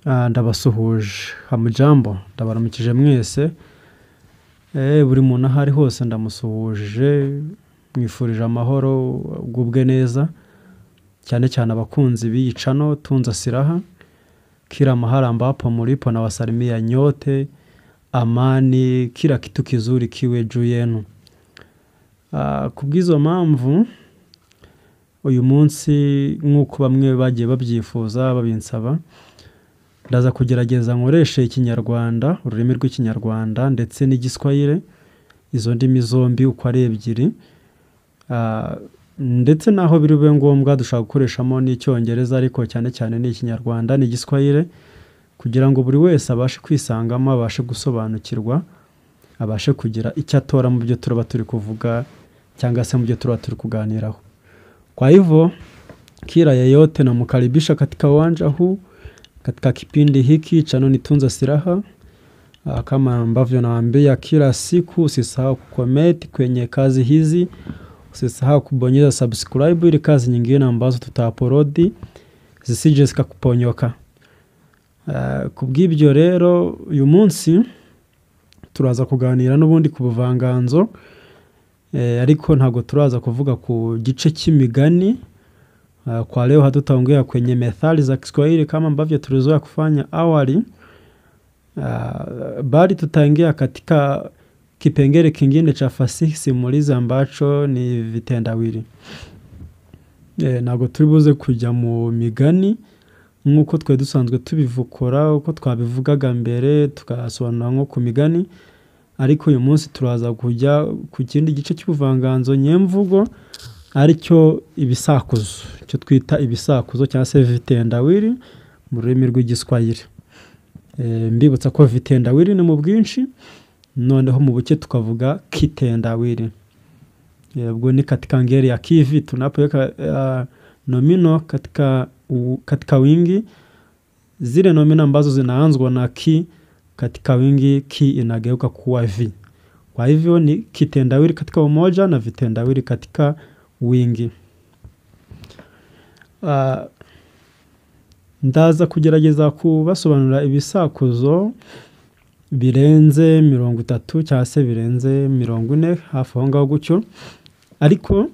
Ndabasuhuje hamujambo ndabaramukije mwese buri muntu ahari hose ndamusuhuje mwifurije amahoro gubwe neza cyane cyane abakunzi biyicano tunza siraha kila mahali ambapo mlipo na wasalimia nyote amani kila kitu kizuri kiwe juu yenu. Kubwizo mpamvu uyu munsi nkuko bamwe bagiye babyifuza babinsaba ndaza kugerageza nkoreshe ikinyarwanda ururimi rw'ikinyarwanda ndetse n'igiswahili izo ndimi zombi uko ari ebyiri ndetse naho biribe ngombwa dushaka gukoreshamo n'icyongereza ariko cyane cyane n'ikinyarwanda n'igiswahili kugira ngo buri wese abashe kwisangamo abashe gusobanukirwa abashe kugira icyo atora mu byo turaba turi kuvuga cyangwa se mu byo turaba turi kuganiraho. Kwa hivyo kila yeyote na mkaribisha katika uwanja huu katika kipindi hiki cha Tunza Siraha. Kama ambavyo nawaambia kila siku usisahau kucomment kwenye kazi hizi, usisahau kubonyeza subscribe ili kazi nyingine ambazo tutaupload zisije zikakuponyoka. Kubw'ibyo rero uyu munsi turaza kuganira n'ubundi ku buvanganzo ariko ntago turaza kuvuga ku gice cy'imigani. Kwa leo hatutaongea kwenye methali za Kiswahili kama ambavyo tulizoea kufanya awali, bali tutaingia katika kipengele kingine cha fasihi simulizi ambacho ni vitendawili. Ntago turibuze kujya mu migani nkuko twe dusanzwe tubivukora uko twabivugaga mbere tukasobanura nko ku migani, ariko uyu munsi turaza kujya ku kindi gice cy'ubuvanganzo nyemvugo aricyo ibisakuzo, cyo twita ibisakuzo cyangwa se vitendawili mu rurimi rw'igiswahili. Mbibutsa ko vitendawili ni mu bwinshi, noneho mu buke tukavuga kitendawili. Ubwo ni katika ngeli ya kivi tunapoweka nomino katika wingi, zile nomino ambazo zinaanzwa na ki katika wingi ki inageuka kuwa vi. Kwa hivyo ni kitendawili katika umoja na vitendawili katika wingi. Ndaza kugerageza kubasobanurira ibisakuzo birenze 30 cyangwa se birenze 40 hafi aho ngaho gutyo, ariko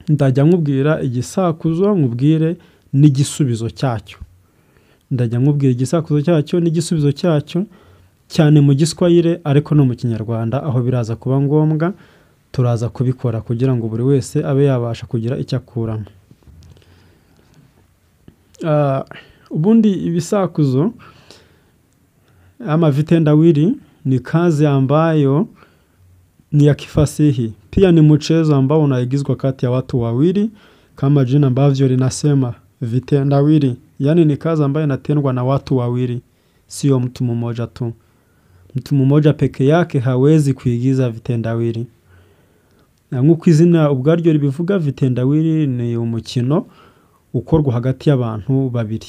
ndajya nkubwira igisakuzo nkubwire n'igisubizo cyacyo. Ndajya nkubwira igisakuzo cyacyo n'igisubizo cyacyo cyane mu giswahili ariko no mu kinyarwanda aho biraza kuba ngombwa turaza kubikora kugira ngo buri wese abe yabasha kugira icyo akuramo. Ubundi ibisakuzo ama vitendawili ni kazi ambayo ni ya kifasihi, pia ni mchezo ambao unaigizwa kati ya watu wawili kama jina ambavyo linasema vitendawili, yani ni kazi ambayo inatendwa na watu wawili, sio mtu mmoja tu. Mtu mmoja peke yake hawezi kuigiza vitendawili. Nkuko izina ubwaryo ribivuga, vitendawili ni umukino ukorwa hagati y'abantu babiri.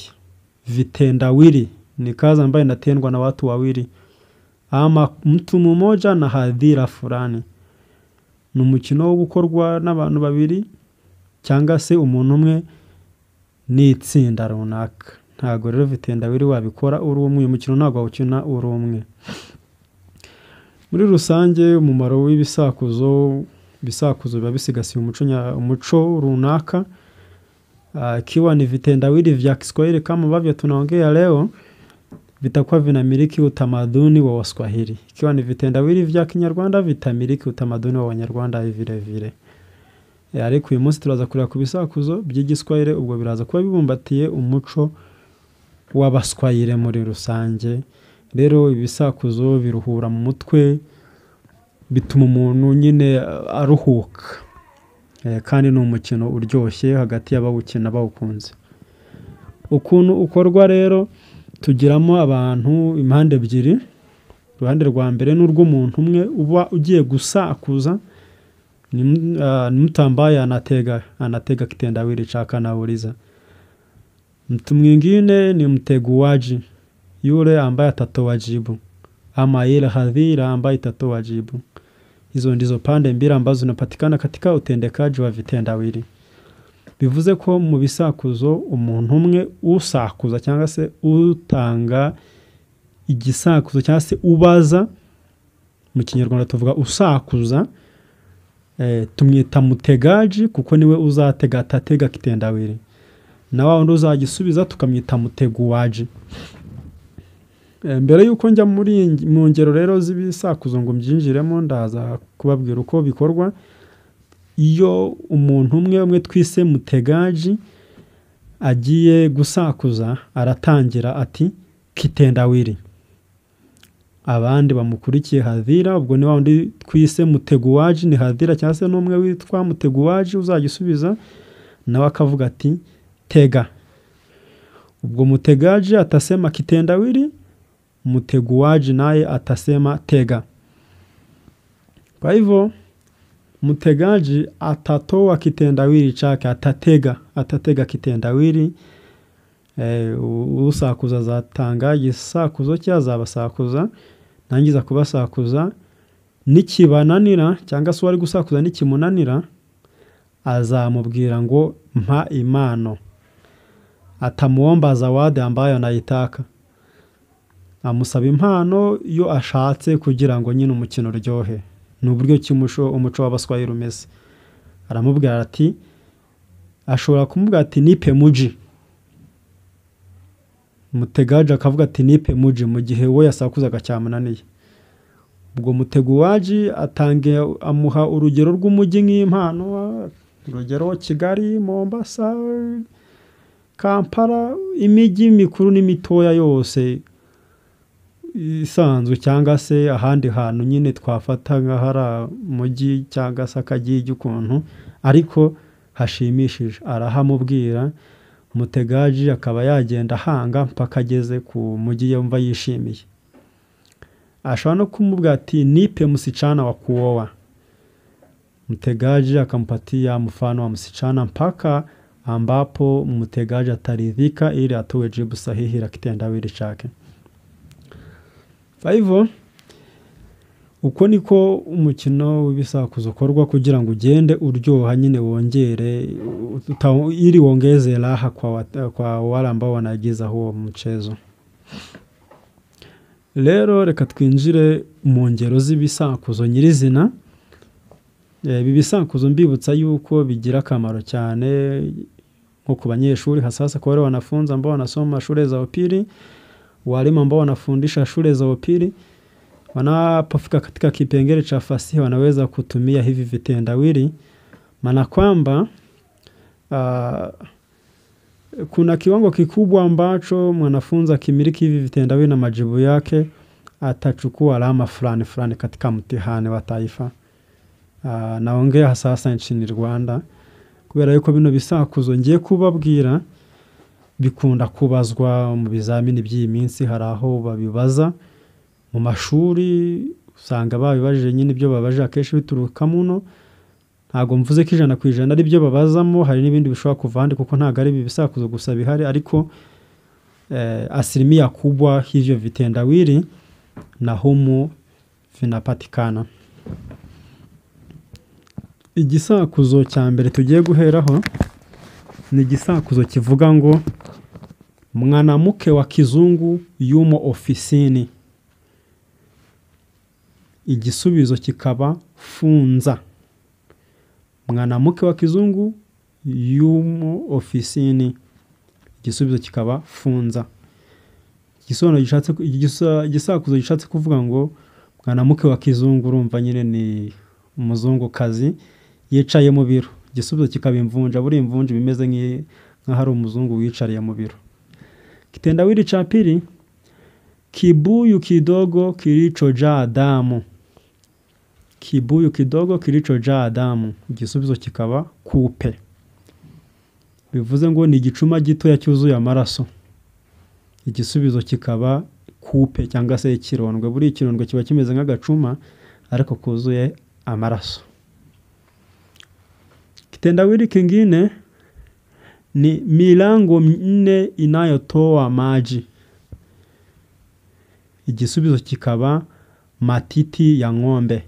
Vitendawili ni kazi ambayo inatendwa na watu wawili ama mtu mmoja na hadhira fulani. Ni umukino wo gukorwa n'abantu babiri cyangwa se umuntu umwe n'itsinda runaka. Ntago rero vitendawili wabikora uri umwe, uyu mukino ntago wawukina uri umwe. Muri rusange umumaro w'ibisakuzo, bisakuzo biba bisigasiye umuco runaka. Kiwa ni vitendawili vya Kiswahili kama ambavyo tunaongea leo vitakuwa vinamiliki utamaduni wa Waswahili. Kiwa ni vitendawili vya Kinyarwanda vitamiliki utamaduni wa Wanyarwanda vile vile. Ariko uyu munsi turaza kureba ku bisakuzo by'igiswahili, ubwo biraza kuba bibumbatiye umuco w'Abaswahili muri rusange. Rero ibisakuzo biruhura mu mutwe, bituma umuntu nyine aruhuka, kandi ni umukino uryoshye hagati y'abawukina bawukunze. Ukuntu ukorwa rero tugiramo abantu impande ebyiri, uruhande rwa mbere n'urw'umuntu umwe uba ugiye gusakuza, ni mtu ambaye anatega kitendawili cha kanauliza. Mtu mwingine ni mteguaji, yule ambaye atatoa jibu, ama ile hadhira ambaye itatoa jibu. Hizo ndizo pande mbili ambazo zinapatikana katika utendekaji wa vitendawili. bivuze ko mu bisakuzo umuntu umwe usakuza cyangwa se utanga igisakuzo cyangwa se ubaza, mu kinyarwanda tuvuga usakuza, tumwita mutegaji kuko niwe uzatega atatega kitendawili, na wa wundi uzagisubiza tukamwita muteguwaji. Mbere yuko njya mu ngero rero z'ibisakuzo ngo mbyinjiremo, ndaza kubabwira uko bikorwa. Iyo umuntu umwe twise mutegaji agiye gusakuza, aratangira ati kitendawili, abandi bamukurikiye hadhira, ubwo ni wa wundi twise muteguwaji ni hadhira cyangwa se n'umwe witwa muteguwaji uzagisubiza, nawe akavuga ati tega. Ubwo mutegaji atasema kitendawili, muteguwaji naye atasema tega. Kwa hivyo mutegaji atatoa kitendawili chake, atatega kitendawili. Usakuza azatanga igisakuzo cye, azabasakuza, nangiza kubasakuza, nikibananira cyangwa se wari gusakuza nikimunanira, azamubwira ngo mpa impano, atamuomba zawadi ambayo anaitaka, amusaba impano iyo ashatse kugira ngo nyine umukino uryohe. Ni uburyo umuco w'Abaswahili umeze. Aramubwira ati, ashobora kumubwira ati nipe muji, mutegaji akavuga ati nipe muji mu gihe we yasakuzaga cyamunaniye. Ubwo muteguwaji amuha urugero rw'umujyi nk'impano, urugero Kigali, Mombasa, Kampala, imijyi mikuru n'imitoya yose isanzwe, cyangwa se ahandi hantu nyine twafata nka hari umujyi cyangwa se akagigi ukuntu ariko hashimishije. Arahamubwira, mutegaji akaba yagenda hanga mpaka ageze ku mujyi yumva yishimiye. Ashobora no kumubwira ati nipe msichana wa kuoa, mtegaji akampatia mfano wa msichana mpaka ambapo mtegaji ataridhika ili atoe jibu sahihi la kitendawili chake. Kwa hivyo uko niko umukino w'ibisakuzo ukorwa kugira ngo ugende uryoha, nyine wongere ili wongeze raha kwa wale ambao wanagiza huo mchezo. Rero reka twinjire mu ngero z'ibisakuzo nyirizina. Ibi bisakuzo mbibutsa yuko bigira akamaro cyane nko ku banyeshuri, hasasa kwa wale wanafunzi ambao wanasoma shule za upili, walimu ambao wanafundisha shule za upili. Wanapofika katika kipengele cha fasihi wanaweza kutumia hivi vitendawili, maana kwamba kuna kiwango kikubwa ambacho mwanafunzi akimiliki hivi vitendawili na majibu yake atachukua alama fulani fulani katika mtihani wa taifa. Naongea sasa nchini Rwanda, kubera yuko bino bisakuzo ngiye kubabwira bikunda kubazwa mu bizamini by'iyi minsi. Hari aho babibaza mu mashuri, usanga babibajije nyine ibyo babaje akenshi bituruka muno. Ntago mvuze ko 100% ari byo babazamo, hari n'ibindi bishobora kuvandi kuko ntago ari bisakuzo gusa bihari, ariko asilimia kubwa hivyo vitendawili na humu vinapatikana. Igisakuzo cya mbere tugiye guheraho ni igisakuzo kivuga ngo mwanamke wa kizungu yumo ofisini. Igisubizo kikaba funza. Mwanamke wa kizungu yumo ofisini, igisubizo kikaba funza. Igisakuzo gishatse kuvuga ngo mwanamke wa kizungu, urumva nyine ni umuzungu kazi yicaye mu biro. Igisubizo kikaba imvunja, buri imvunja bimeze nka hari umuzungu wicariye mu biro. Kitendawili cha pili, kibuyu kidogo kilichojaa damu. Kibuyu kidogo kilichojaa damu, igisubizo kikaba kupe. Bivuze ngo ni igicuma gitoya cyuzuye amaraso. Igisubizo kikaba kupe cyangwa se ikirondwe. Buri ikirondwe kiba kimeze nk'agacuma ariko kuzuye amaraso. Kitendawili kingine ni milango 4 inayotoa maji. Igisubizo kikaba matiti ya ng'ombe.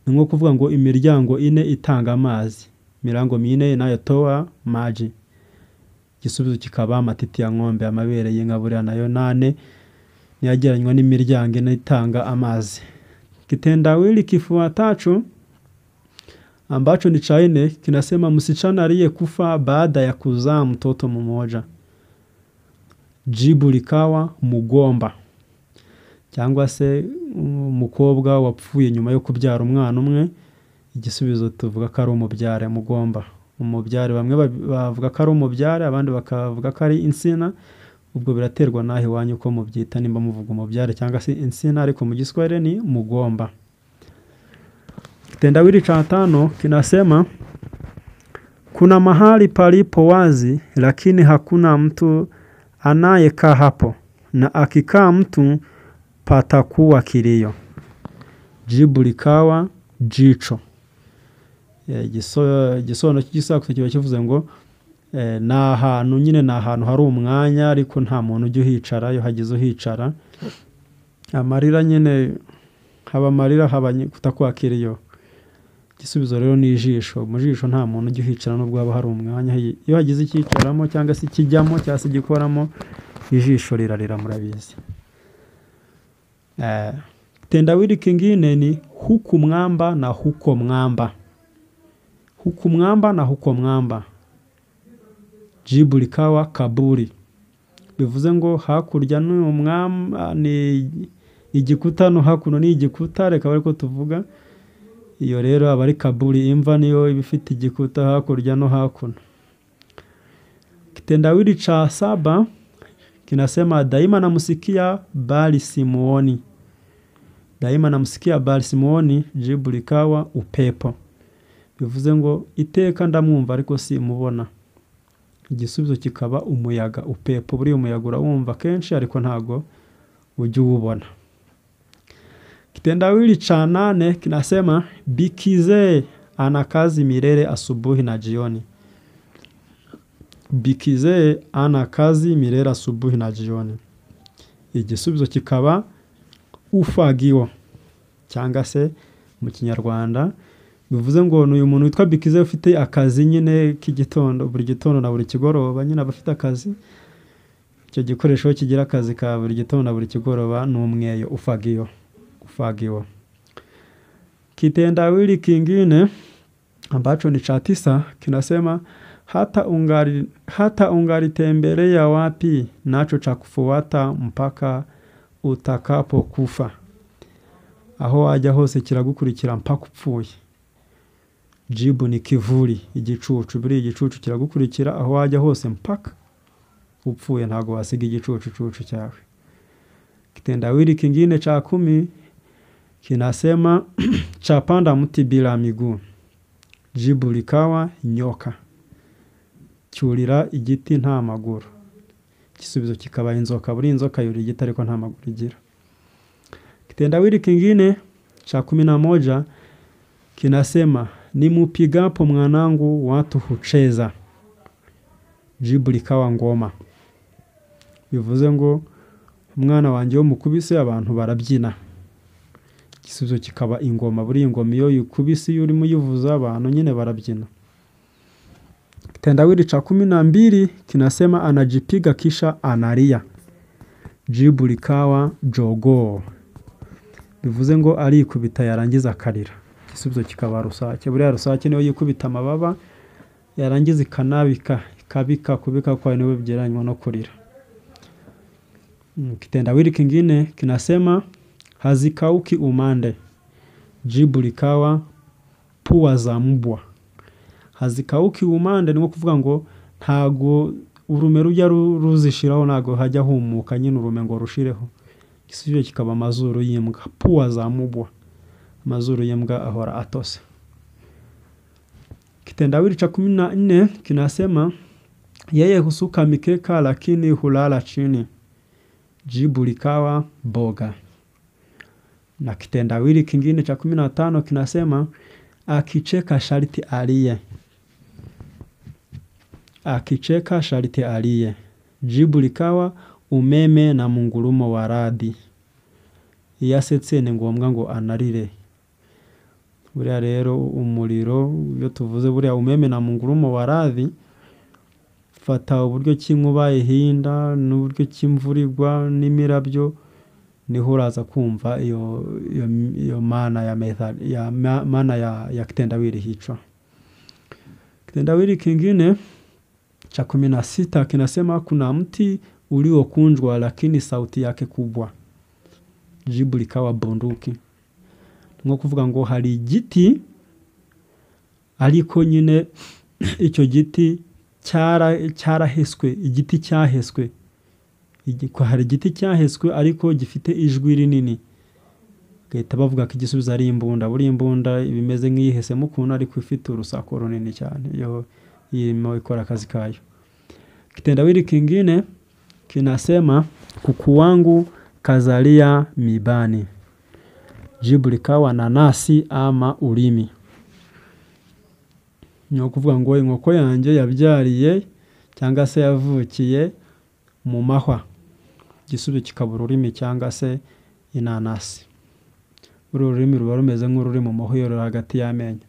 Ni nko kuvuga ngo imiryango 4 itanga amazi. milango minne inayotoa maji. Igisubizo kikaba matiti ya ng'ombe. Amabere y'inka buriya nayo 8 niyageranywa n'imiryango inatanga amazi. Kitendawili kifuatacho ambacho ni cha 4 kinasema msichana aliyekufa baada ya kuzaa mtoto mmoja. Jibu likawa mugomba, cyangwa se umukobwa wapfuye nyuma yo kubyara umwana umwe. Igisubizo tuvuga ko ari umubyare. Mugomba, umubyare, bamwe bavuga ko ari umubyare, abandi bakavuga ko ari insina. Ubwo biraterwa naho iwanyu uko mubyita, nimba muvuga umubyare cyangwa se insina, ariko mu Giswahili ni mugomba. Kitendawili cha 5 kinasema kuna mahali palipo wazi lakini hakuna mtu anayekaa hapo, na akikaa mtu patakuwa kilio. Jibu likawa jicho. Igisobanuro cy'igisakuzo kiba kivuze ngo na ahantu nyine, na ahantu hari umwanya ariko nta muntu ujya uhicara. Iyo hagize uhicara amarira nyine, haba amarira, haba kutakuwa kilio. Igisubizo rero ni ijisho. Mu jisho nta muntu ujya uhicara nubwo haba hari umwanya. Iyo hagize ikicaramo cyangwa se kijyamo cyangwa se gikoramo, ijisho rirarira, murabizi. Kitendawili kingine ni huku mwamba na huko mwamba. Huku mwamba na huko mwamba. Jibu likawa kaburi. Bivuze ngo hakurya n'umwamba ni igikuta, no hakuno ni igikuta, reka bariko tuvuga. Iyo rero abari kaburi, imva niyo ibifite igikuta hakurya no hakuno. Kitendawili cha 7 kinasema daima namsikia bali simuoni. Daima namsikia bali simuoni. Jibu likawa upepo. Bivuze ngo iteka ndamwumva ariko simubona. Igisubizo kikaba umuyaga, upepo. Buri umuyaga urawumva kenshi ariko ntago ujya uwubona. Kitendawili cha 8 kinasema bikize ana kazi milele asubuhi na jioni. Bikize ana kazi milele asubuhi na jioni. Igisubizo kikaba ufagiwa, cyangwa se mu Kinyarwanda bivuze ngo uyu muntu witwa bikize ufite akazi nyine k'igitondo, buri gitondo na buri kigoroba, nyine abafite akazi. Icyo gikoresho kigira akazi ka buri gitondo na buri kigoroba ni umweyo, ufagiwa. Kitendawili kingine ambacho ni cha 9 kinasema hata ungalitembelea wapi, nacho cha kufuata mpaka utakapokufa. Aho wajya hose kiragukurikira mpaka upfuye. Jibu ni kivuli, igicucu. Buri igicucu kiragukurikira aho wajya hose mpaka upfuye, ntago wasiga igicucu cyawe. Kitendawili kingine cha 10 kinasema chapanda mti bila miguu. Jibu likawa nyoka. Cyurira igiti nta maguru. Igisubizo kikaba inzoka. Buri inzoka yuri igiti ariko nta maguru igira. Kitendawili kingine cha 11 kinasema nimupigapo mwanangu watu hucheza. Jibu likawa ngoma. Bivuze ngo umwana wanjye wo mukubise abantu barabyina. Igisubizo kikaba ingoma. Buri ingoma iyo yukubise iyo urimo yivuza abantu nyine barabyina. Kitendawili cha 12 kinasema anajipiga kisha analia. Jibu likawa jogoo. Bivuze ngo arikubita yarangiza akarira. Igisubizo kikaba rusake. Buriya rusake niyo yikubita amababa yarangiza ikanabika, ikabika. Kubika kwa niwe byegeranywa no kurira. Kitendawili kingine kinasema hazikauki umande. Jibu likawa pua za mbwa. Hazikauki umande ni nko kuvuga ngo ntago urume rujya ruzishiraho, ntago hajya humuka nyine urume ngo rushireho. Igisubizo kikaba amazuru y'imbwa. Pua za mbwa, amazuru y'imbwa ahora atose. Kitendawili cha 14 kinasema yeye husuka mikeka lakini hulala chini. Jibu likawa boga. Na kitendawili kingine cha 15 kinasema akicheka sharti aliye. Akicheka sharti aliye. Jibu likawa umeme na mungurumo wa radi. Iyasetse ni ngombwa ngo anarire. Buriya rero umuriro iyo tuvuze buriya umeme na mungurumo wa radhi, fata uburyo kinkuba ihinda n'uburyo kimvura igwa n'imirabyo, niho uraza kumva iyo maana ya method ya maana ya kitendawili hicho. Kitendawili kingine cha 16 kinasema kuna mti uliokunjwa lakini sauti yake kubwa, jibu likawa bunduki. Nko kuvuga ngo hari igiti ariko nyine icyo giti cyaraheswe, igiti cyaheswe. Hari igiti cyaheswe ariko gifite ijwi rinini, gahita bavuga ko igisubizo ari imbunda. Buri imbunda ibimeze nk'ihesemo ukuntu ariko ifite urusaku runini cyane, yo irimo ikora akazi kayo. Kitendawili kingine kinasema kuku wangu kazalia mibani, jibu likawa nanasi ama ulimi. Nyo kuvuga ngo inkoko yanjye yabyariye cyangwa se yavukiye mu mahwa, igisubizo kikaba ururimi cyangwa se inanasi. Uru rurimi ruba rumeze nk'ururi mu mahwa hagati y'amenyo.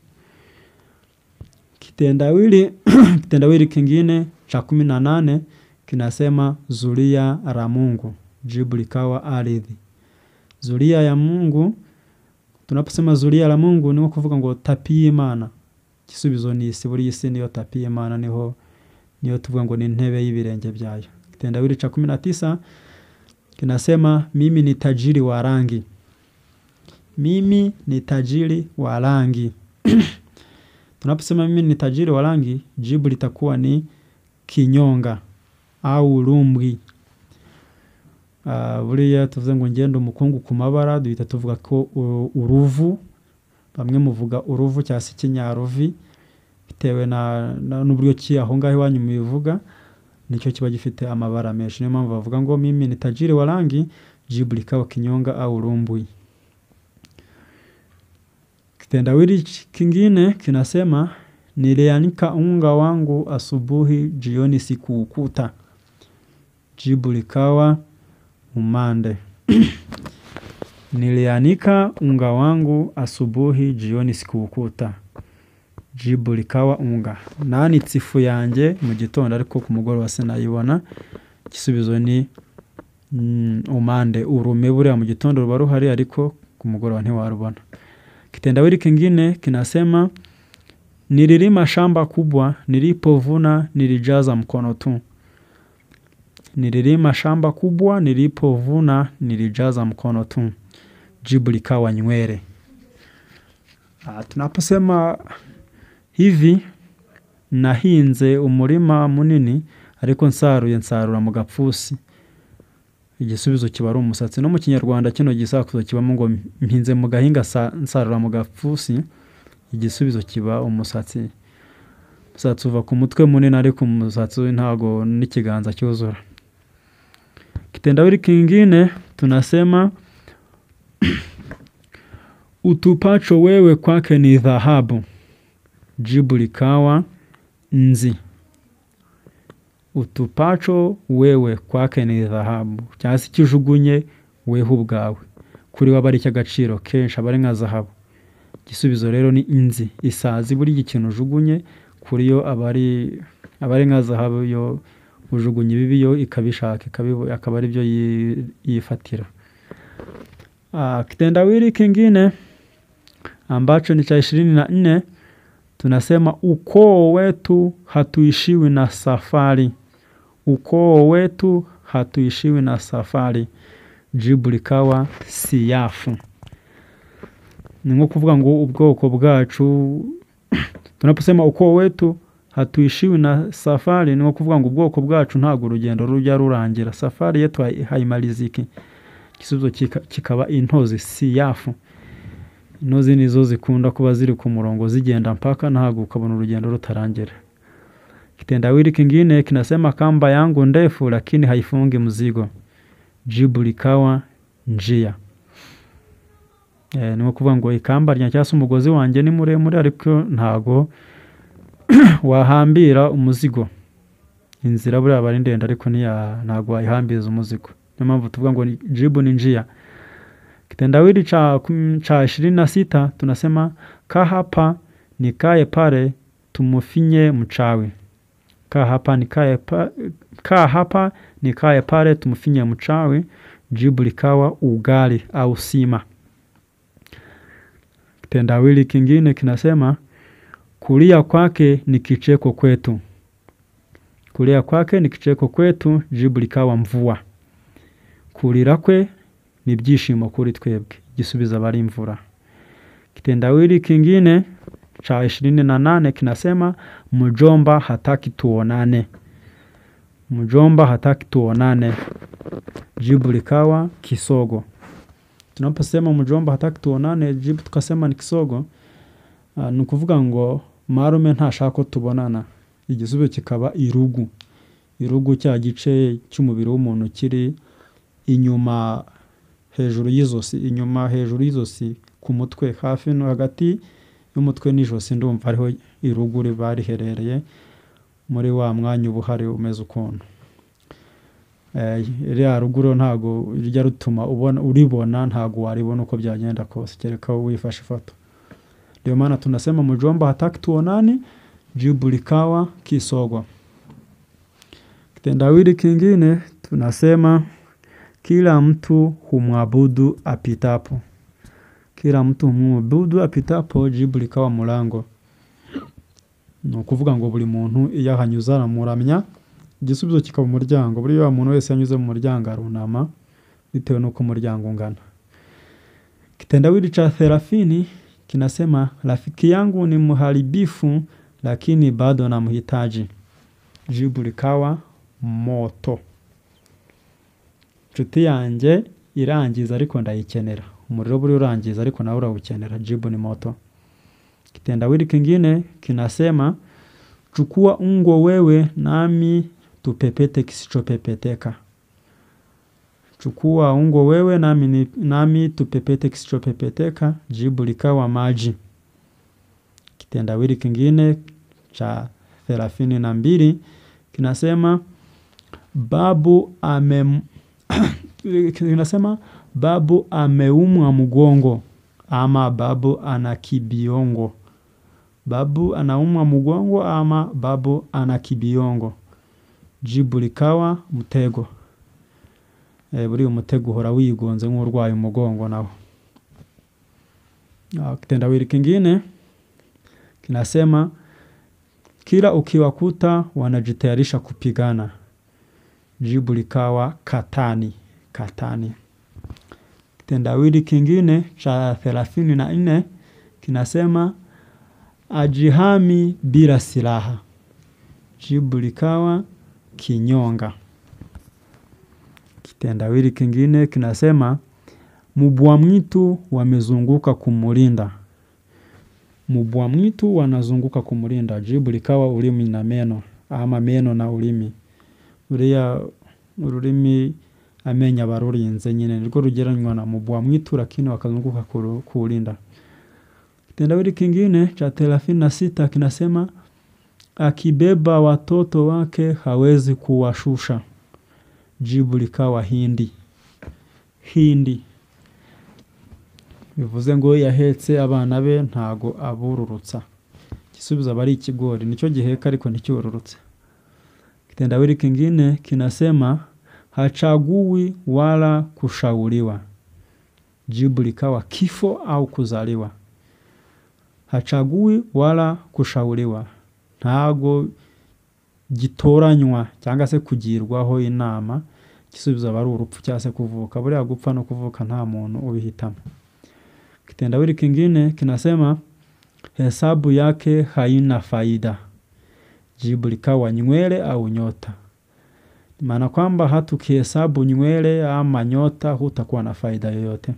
Kitendawili kingine cha 18 kinasema zulia la Mungu, jibu likawa ardhi. Zulia ya Mungu, tunaposema zulia la Mungu ni kuvuga ngo tapi y'Imana. Igisubizo ni isi, buri isi niyo tapi y'Imana, niyo tuvuga ngo ni intebe y'ibirenge byayo. Kitendawili cha 19 kinasema mimi ni tajiri wa rangi, mimi ni tajiri wa rangi. Tunaposema mimi ni tajiri wa rangi, jibu litakuwa ni kinyonga au rumbwi. Buriya tuvuze ngo ngende umukungu ku mabara, duhita tuvuga ko uruvu, bamwe muvuga uruvu cyangwa se kinyaruvi bitewe n'uburyo ki aho ngaho iwanyu mubivuga, nicyo kiba gifite amabara menshi. Niyo mpamvu bavuga ngo mimi ni tajiri wa rangi, jibu likawa kinyonga au rumbwi. Kitendawili kingine kinasema nilianika unga wangu asubuhi, jioni sikuukuta, jibu likawa umande. Nilianika unga wangu asubuhi, jioni sikuukuta, jibu likawa unga. Nanitse ifu yanjye mu gitondo ariko ku mugoroba sinayibona, igisubizo ni umande. Urume buriya mu gitondo ruba ruhari ariko ku mugoroba ntiwarubona. Kitendawili kingine kinasema nililima shamba kubwa, nilipovuna nilijaza mkono tu, nililima shamba kubwa, nilipovuna nilijaza mkono tu, jibu likawa nywele. Tunaposema hivi nahinze umurima munini ariko nsarura mu gapfusi, igisubizo kiba ari umusatsi. No mu Kinyarwanda kino gisakuzo kibamo ngo mpinze mu gahinga nsarura mu gapfusi, igisubizo kiba umusatsi. Umusatsi uva ku mutwe munini ariko umusatsi ntago n'ikiganza cyuzura. Kitendawili kingine tunasema utupacho wewe kwake ni dhahabu, jibu likawa nzi. Utupacho wewe kwake ni dhahabu, cyangwa se kijugunye weho ubwawe, kuri waba ari cy'agaciro kenshi aba ari nka zahabu. Igisubizo rero ni inzi. Isazi buri ikintu ujugunye kuri yo aba ari nka zahabu, yo ujugunye bibi yo ikabishaka akaba ari byo yifatira. Kitendawili kingine ambacho ni cha 24 tunasema ukoo wetu hatuishiwi na safari, ukoo wetu hatuishiwi na safari, jibu likawa siyafu. Ni nko kuvuga ngo ubwoko bwacu, tunaposema ukoo wetu hatuishiwi na safari, ni nko kuvuga ngo ubwoko bwacu ntago urugendo rujya rurangira, safari yetu haimaliziki. Igisubizo kikaba intozi, siyafu. Intozi nizo zikunda kuba ziri ku murongo zigenda mpaka ntago ukabona urugendo rutarangira. Kitendawili kingine kinasema kamba yangu ndefu lakini haifungi mzigo, jibu likawa njia. Ni kuvuga ngo ikamba cyangwa se umugozi wanjye ni muremure ariko ntago wahambira umuzigo. Inzira buriya bari ndende ariko ntago wayihambiza umuzigo, niyo mpamvu tuvuga ngo jibu ni njia. Kitendawili cha 26 tunasema kaa hapa nikae pale tumfinye mchawi. Kaa hapa nikae pale tumfinye mchawi. Jibu likawa ugali au sima. Kitendawili kingine kinasema kulia kwake ni kicheko kwetu. Kulia kwake ni kicheko kwetu. Jibu likawa mvua. Kurira kwe ni byishimo kuri twebwe. Gisubiza bari imvura. Kitendawili kingine cha 28 kinasema mjomba hataki tuonane. Mjomba hataki tuonane. Jibu likawa kisogo. Tunaposema mjomba hataki tuonane, jibu tukasema ni kisogo, ni ukuvuga ngo marume ntashaka ko tubonana. Igisubizo kikaba irugu. Irugu cya gice cy'umubiri w'umuntu kiri inyuma hejuru y'izosi, inyuma hejuru y'izosi ku mutwe, hafi no hagati y'umutwe n'ijosi ndumva ariho irugu riba riherereye muri wa mwanya ubuhari umeze ukuntu. Iriya ruguro ntago rijya rutuma uribona, ntago waribona uko byagenda kose kereka wifashe ifoto. Ndio maana tunasema mjomba hataki tuonane. Jibu likawa kisogo. Kitendawili kingine tunasema kila mtu humwabudu apitapo. Kila mtu humwabudu apitapo. Jibu likawa mulango. No kuvuga ngo buri muntu iyo ahanyuza aramuramya. Igisubizo kikaba umuryango. Buri wa muntu wese yanyuze mu muryango arunama bitewe nuko umuryango ungana. Kitendawili cha 30 kinasema rafiki yangu ni mharibifu lakini bado namhitaji. Jibu likawa moto. Nshuti yanjye irangiza ariko ndayikenera. Umuriro buri urangiza ariko nawe urawukenera. Jibu ni moto. Kitendawili kingine kinasema chukua ungo wewe nami tupepete kisichopepeteka. Chukua ungo wewe nami tupepete kisichopepeteka. Jibu likawa maji. Kitendawili kingine cha 32 kinasema babu ameumwa mgongo ama babu ana kibiongo. Babu anaumwa mgongo ama babu ana kibiongo. Jibu likawa mutego. Buri umutego uhora wigonze nk'urwaye umugongo nawo. Kitendawili kingine kinasema kila ukiwakuta wanajitayarisha kupigana. Jibu likawa katani. Katani. Kitendawili kingine cha 34 kinasema ajihami bila silaha. Jibu likawa kinyonga. Kitendawili kingine kinasema mbwa mwitu wamezunguka kumulinda. Mbwa mwitu wanazunguka kumulinda. Jibu likawa ulimi na meno ama meno na ulimi. Uriya ururimi amenya barurinze nyine nirwo rugeranywa na mbwa mwitu lakini wakazunguka kuulinda. Kitendawili kingine cha 36 kinasema akibeba watoto wake hawezi kuwashusha. Jibu likawa hindi. Hindi. Bivuze ngo yahetse abana be ntago abururutsa. Gisubiza bari ikigori nicyo giheka ariko nticyorurutse. Kitendawili kingine kinasema hachagui wala kushauriwa. Jibu likawa kifo au kuzaliwa. Hachagui wala kushauriwa. Ntago gitoranywa cyangwa se kugirwaho inama. Gisubiza bari urupfu cyangwa se kuvuka. Buriya gupfa no kuvuka nta muntu ubihitamo. Kitendawili kingine kinasema hesabu yake haina faida. Jibu likawa nywele au nyota. Maana kwamba hata ukihesabu nywele ama nyota hutakuwa na faida yoyote.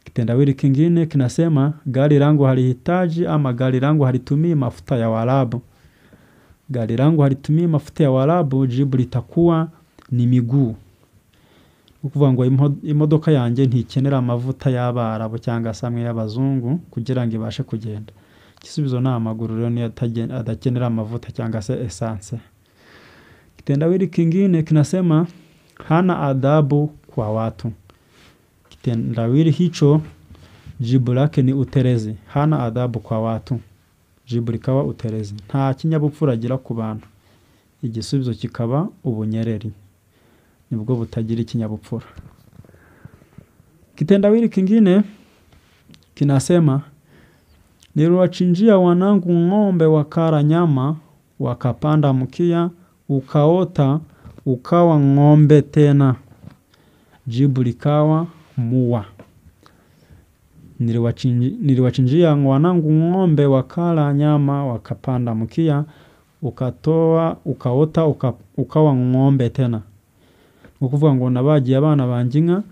Kitendawili kingine kinasema gari langu halihitaji ama gari langu halitumii mafuta ya Waarabu. Gari langu halitumii mafuta ya Waarabu. Jibu litakuwa ni miguu. Ukuvuga ngo imodoka yanjye ntikenera amavuta y'Abarabu cyangwa samwe y'abazungu kugira ngo ibashe kugenda. Gisubizo na amaguru rero ni adakenera amavuta cyangwa se essence. Kitendawili kingine kinasema hana adabu kwa watu. Kitendawili hicho jibu lake ni uterezi. Hana adabu kwa watu. Jibu likawa uterezi. Nta kinyabupfura agira ku bantu. Igisubizo kikaba ubunyereri. Nibwo butagira ikinyabupfura. Kitendawili kingine kinasema, niliwachinjia wanangu ng'ombe wakala nyama, wakapanda mkia, ukaota, ukawa ng'ombe tena. Jibu likawa mua. Niliwachinjia wanangu ng'ombe wakala nyama, wakapanda mkia, ukaota, ukawa ng'ombe tena. Ukuvuga ngo nabagiye abana banjinka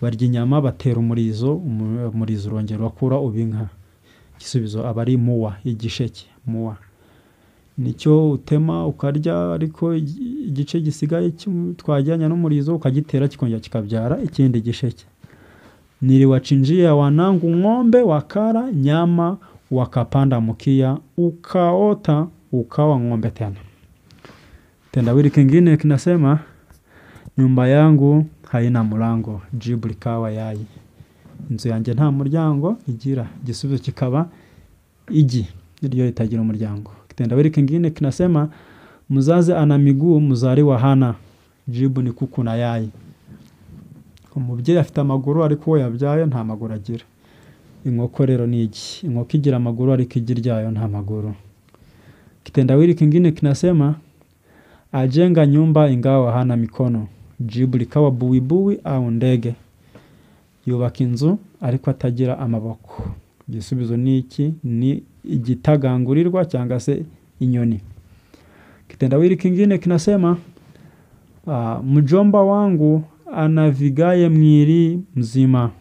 barya inyama batera umurizo urongera wakura ubinka. Igisubizo abari muwa, igisheke, muwa. Nicyo utema ukarya, ariko igice gisigaye twajyanya n'umurizo ukagitera kikongera kikabyara ikindi gisheke. Niliwachinjia wanangu ng'ombe wakala nyama, wakapanda mkia, ukaota, ukawa ng'ombe tena. Kitendawili kingine kinasema, nyumba yangu haina mlango. Jibu likawa yai. Inzu yanjye nta muryango igira. Igisubizo kikaba igi, iryo ritagira umuryango. Kitendawili kingine kinasema, mzazi ana miguu, mzaliwa hana. Jibu ni kuku na yai. Umubyeyi afite amaguru ariko uwo yabyaye nta maguru agira. Inkoko rero ni igi. Inkoko igira amaguru ariko igi ryayo nta maguru. Kitendawili kingine kinasema, ajenga nyumba ingawa hana mikono. Jibu likawa buibui au ndege. Yubaka inzu ariko atagira amaboko. Igisubizo ni iki? Ni igitagangurirwa cyangwa se inyoni. Kitendawili kingine kinasema, mjomba wangu anavigaye mwili mzima.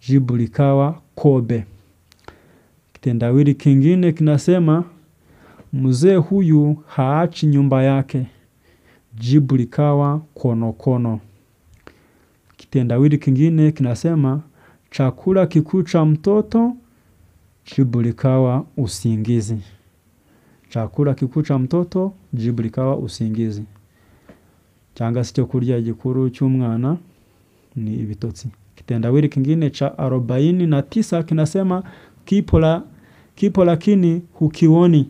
Jibu likawa kobe. Kitendawili kingine kinasema, mzee huyu haachi nyumba yake. Jibu likawa konokono. Kitendawili kingine kinasema, chakula kikuu cha mtoto. Jibu likawa usingizi. Chakula kikuu cha mtoto, jibu likawa usingizi. Cyangwa se cyo kurya gikuru cy'umwana ni ibitotsi. Kitendawili kingine cha 49 kinasema, kipo lakini hukioni.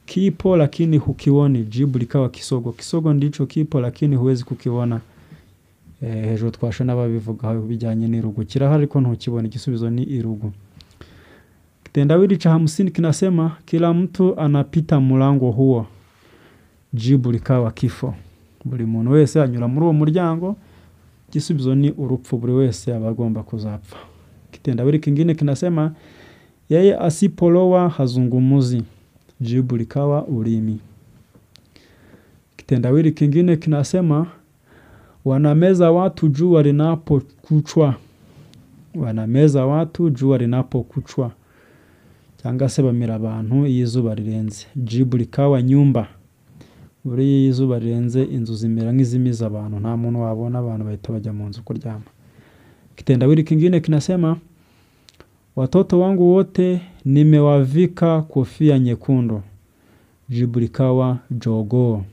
Kipo lakini hukioni. Jibu likawa kisogo. Kisogo ndicho kipo lakini huwezi kukiona. Hejuru twashe n'ababivuga bijyanye n'irugu. Kirahari ariko ntukibona. Igisubizo ni irugu. Kitendawili cha 50 kinasema, kila mtu anapita mlango huo. Jibu likawa kifo. Buri muntu wese anyura muri uwo muryango. Igisubizo ni urupfu. Buri wese abagomba kuzapfa. Kitendawili kingine kinasema, yeye asipolowa hazungumuzi. Jibu likawa ulimi. Kitendawili kingine kinasema, wanameza watu jua linapokuchwa. Wanameza watu jua linapokuchwa. Cyangwa se bamira abantu iyo izuba rirenze. Jibu likawa nyumba. Buri izuba rirenze inzu zimera nk'izimiza abantu. Nta muntu wabona, abantu bahita bajya mu nzu kuryama. Kitendawili kingine kinasema, watoto wangu wote nimewavika kofia nyekundu. Jibu likawa jogoo.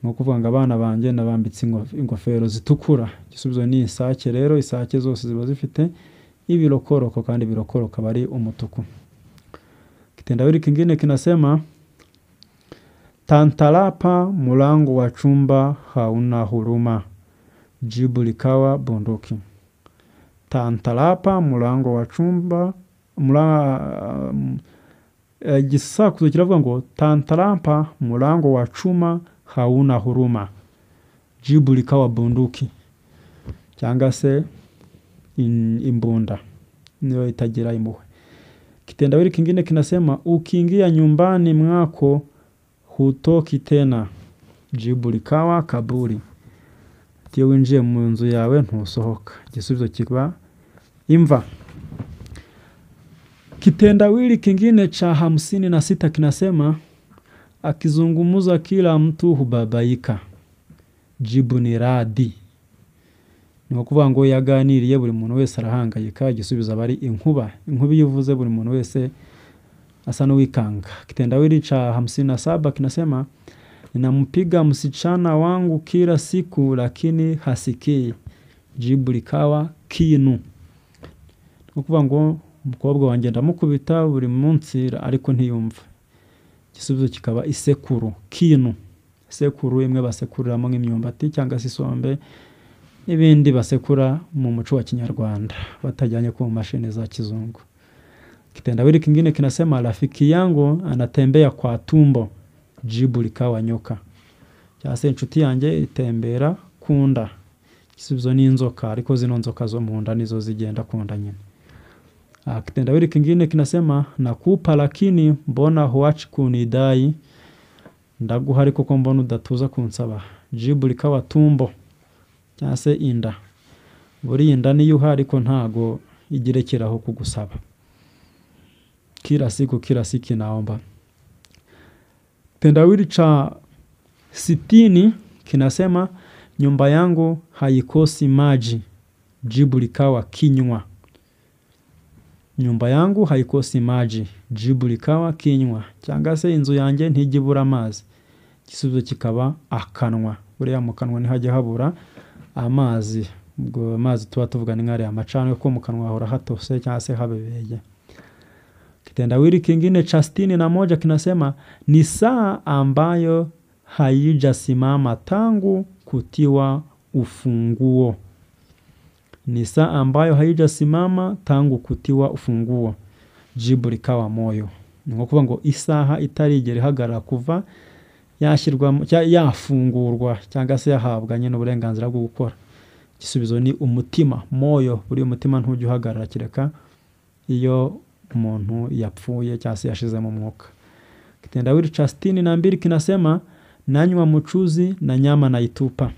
Ni ukuvuga ngo abana banjye nabambitse ingofero zitukura. Igisubizo ni isake. Rero isake zose ziba zifite ibirokoroko kandi ibirokoroko bari umutuku. Kitendawili kingine kinasema, tantalapa mlango wa chumba hauna huruma. Jibu likawa bunduki. Tantalapa mlango wa chumba gisakuzo kiravuga ngo, tantalapa mlango wa chuma hauna huruma. Jibu likawa bunduki cyangwa se imbunda niyo itagira impuhwe. Kitendawili kingine kinasema, ukiingia nyumbani mwako hutoki tena. Jibu likawa kaburi. Iyo winjiye mu nzu yawe ntusohoka. Igisubizo kiba imva. Kitendawili kingine cha 56 kinasema, akizungumuza kila mtu hubabaika. Jibu ni radi. Ni ukuvuga ngo yaganiriye buri muntu wese arahangayika. Igisubizo abari inkuba. Inkuba yivuze buri muntu wese asa n'uwikanga. Kitendawili cha 57 kinasema, ninampiga msichana wangu kila siku lakini hasikii. Jibu likawa kinu. ukuvuga ngo umukobwa wanjye ndamukubita buri munsi ariko ntiyumva. Igisubizo kikaba isekuru, kinu. Isekuru imwe basekuriramo nk'imyumbati cyangwa se isombe n'ibindi basekura mu muco wa Kinyarwanda batajyanye ku mashini za kizungu. Kitendawili kingine kinasema rafiki yangu anatembea kwa tumbo, jibu likawa nyoka. Cyangwa se inshuti yanjye itembera kunda. Igisubizo ni inzoka, ariko zino nzoka zo mu nda nizo zigenda kunda nyine. Kitendawili kingine kinasema nakupa lakini mbona huachi kunidai, ndaguha ariko ko mbona udatuza kunsaba, jibu likawa tumbo cyangwa se inda. Buri inda niyo uhari ariko ntago igerekeraho kugusaba. Kila siku naomba. Kitendawili cha 60 kinasema nyumba yangu haikosi maji, jibu likawa kinywa. Nyumba yangu haikosi maji, jibu likawa kinywa. Cyangwa se inzu yanjye ntijibura amazi, igisubizo kikaba akanwa. Buriya mu kanwa ntihajya habura amazi. Ubwo amazi tuba tuvuga ni nk'ariya amacano yo mu kanwa hahora hatose cyangwa se habebeye. Kitendawili kingine cha 61 kinasema ni saa ambayo haijasimama tangu kutiwa ufunguo. Ni saa ambayo haijasimama tangu kutiwa ufunguo, jibu likawa moyo. Ni ukuvuga ngo isaha itarigera ihagarara kuva yashyirwa yafungurwa cyangwa se yahabwa nyine uburenganzira bwo gukora. Igisubizo ni umutima, moyo. Buri umutima ntujya uhagarara kireka iyo umuntu yapfuye cyangwa se yashize mu mwuka. Kitendawili cha 62 kinasema nanywa mchuzi na nyama naitupa,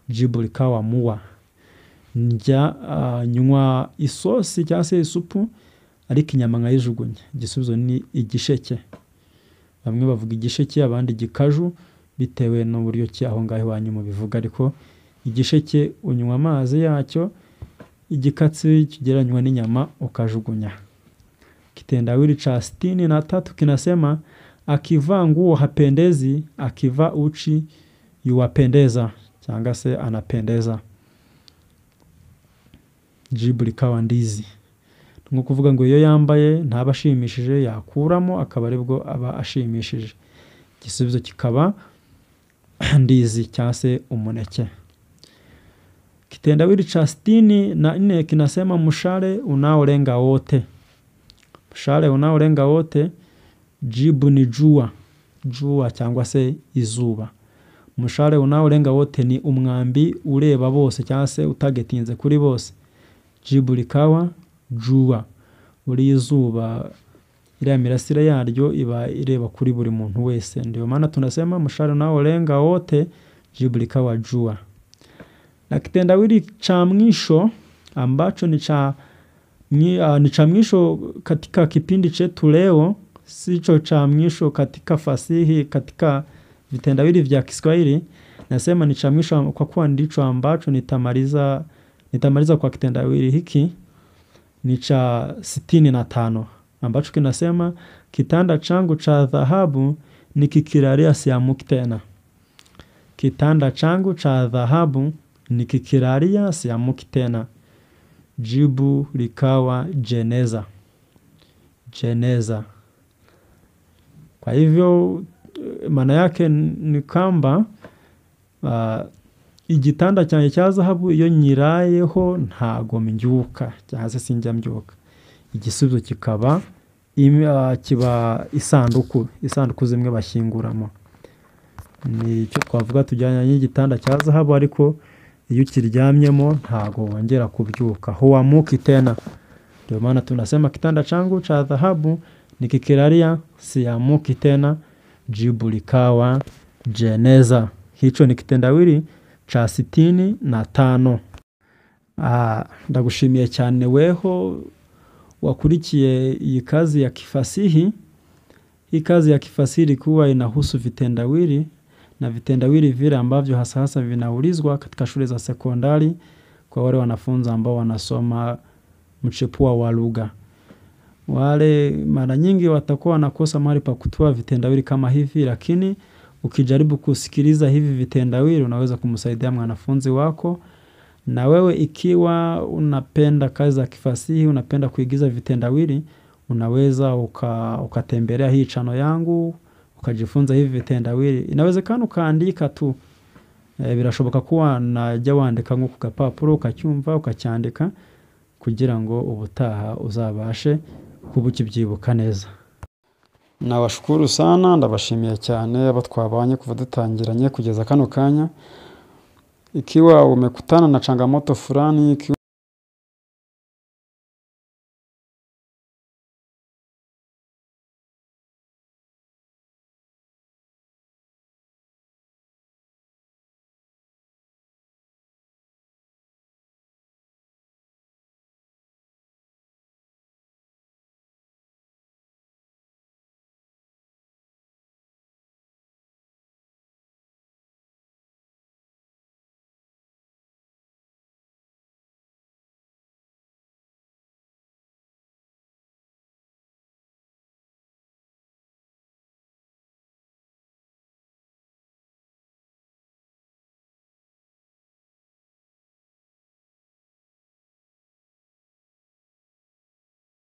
jibu likawa muwa. Njya nywa isosi cyangwa se isupu ariko inyama nkayijugunya, igisubizo ni igisheke. Bamwe bavuga igisheke abandi gikaju bitewe n'uburyo ki aho ngaho wanyu mu bivuga, ariko igisheke unywa amazi yacyo, igikatsi kigeranywa n'inyama ukajugunya. Kitendawili cha 63 kinasema akivaa nguo hapendezi, akivaa uchi yuwapendeza cyangwa se anapendeza, jibu likawa ndizi. Nko kuvuga ngo iyo yambaye ntaba ashimishije yakuramo akaba aribwo aba ashimishije, igisubizo kikaba ndizi cyangwa se umuneke. Kitendawili cha 64 kinasema mshale unaolenga wote. Mshale unaolenga wote, jibu ni jua. Jua cyangwa se izuba. Mshale unaolenga wote ni umwambi ureba bose cyangwa se utagetinze kuri bose, jibu likawa jua. Buri izuba iriya mirasire yaryo iba ireba kuri buri muntu wese, ndio maana tunasema mshale unaolenga wote, jibu likawa jua. Na kitendawili cha mwisho ambacho ni cha mwisho katika kipindi chetu leo, sicho cha mwisho katika fasihi, katika vitendawili vya Kiswahili. Nasema ni cha mwisho kwa kuwa ndicho ambacho nitamaliza kwa kitendawili hiki. Ni cha 65 ambacho kinasema kitanda changu cha dhahabu nikikiraria siamuki tena. Kitanda changu cha dhahabu nikikiraria siamuki tena, jibu likawa jeneza. Jeneza. Kwa hivyo maana yake ni kwamba igitanda cyanjye cya zahabu iyo nyirayeho ntago mbyuka cyangwa se sinjya mbyuka, igisubizo kikaba kiba isanduku zimwe bashyinguramo. Ni cyo twavuga tujyanye n'igitanda cya zahabu, ariko iyo ukiryamyemo ntago wongera kubyuka, huamuki tena. Ndio maana tunasema kitanda changu cha dhahabu nikikiraria siamuki tena, jibu likawa jeneza. Hicho ni kitendawili cha 65. Ndagushimiye cyane weho wakurikiye iyi kazi ya kifasihi. Hii kazi ya kifasihi kuwa inahusu vitendawili, na vitendawili vile ambavyo hasa vinaulizwa katika shule za sekondari kwa wale wanafunzi ambao wanasoma mchepua wa lugha. Wale mara nyingi watakuwa wanakosa mahali pa kutoa vitendawili kama hivi, lakini ukijaribu kusikiliza hivi vitendawili unaweza kumsaidia mwanafunzi wako Na wewe ikiwa unapenda kazi za kifasihi, unapenda kuigiza vitendawili, unaweza ukatembelea hii channel yangu, ukajifunza hivi vitendawili. Inawezekana ukaandika tu, birashoboka kuba najya wandika nko ku gapapuro ukacyumva ukacyandika kugira ngo ubutaha uzabashe kuba ukibyibuka neza. Nawashukuru sana, ndabashimiye cyane abo twabanye kuva dutangiranye kugeza kano kanya. Ikiwa umekutana na changamoto fulani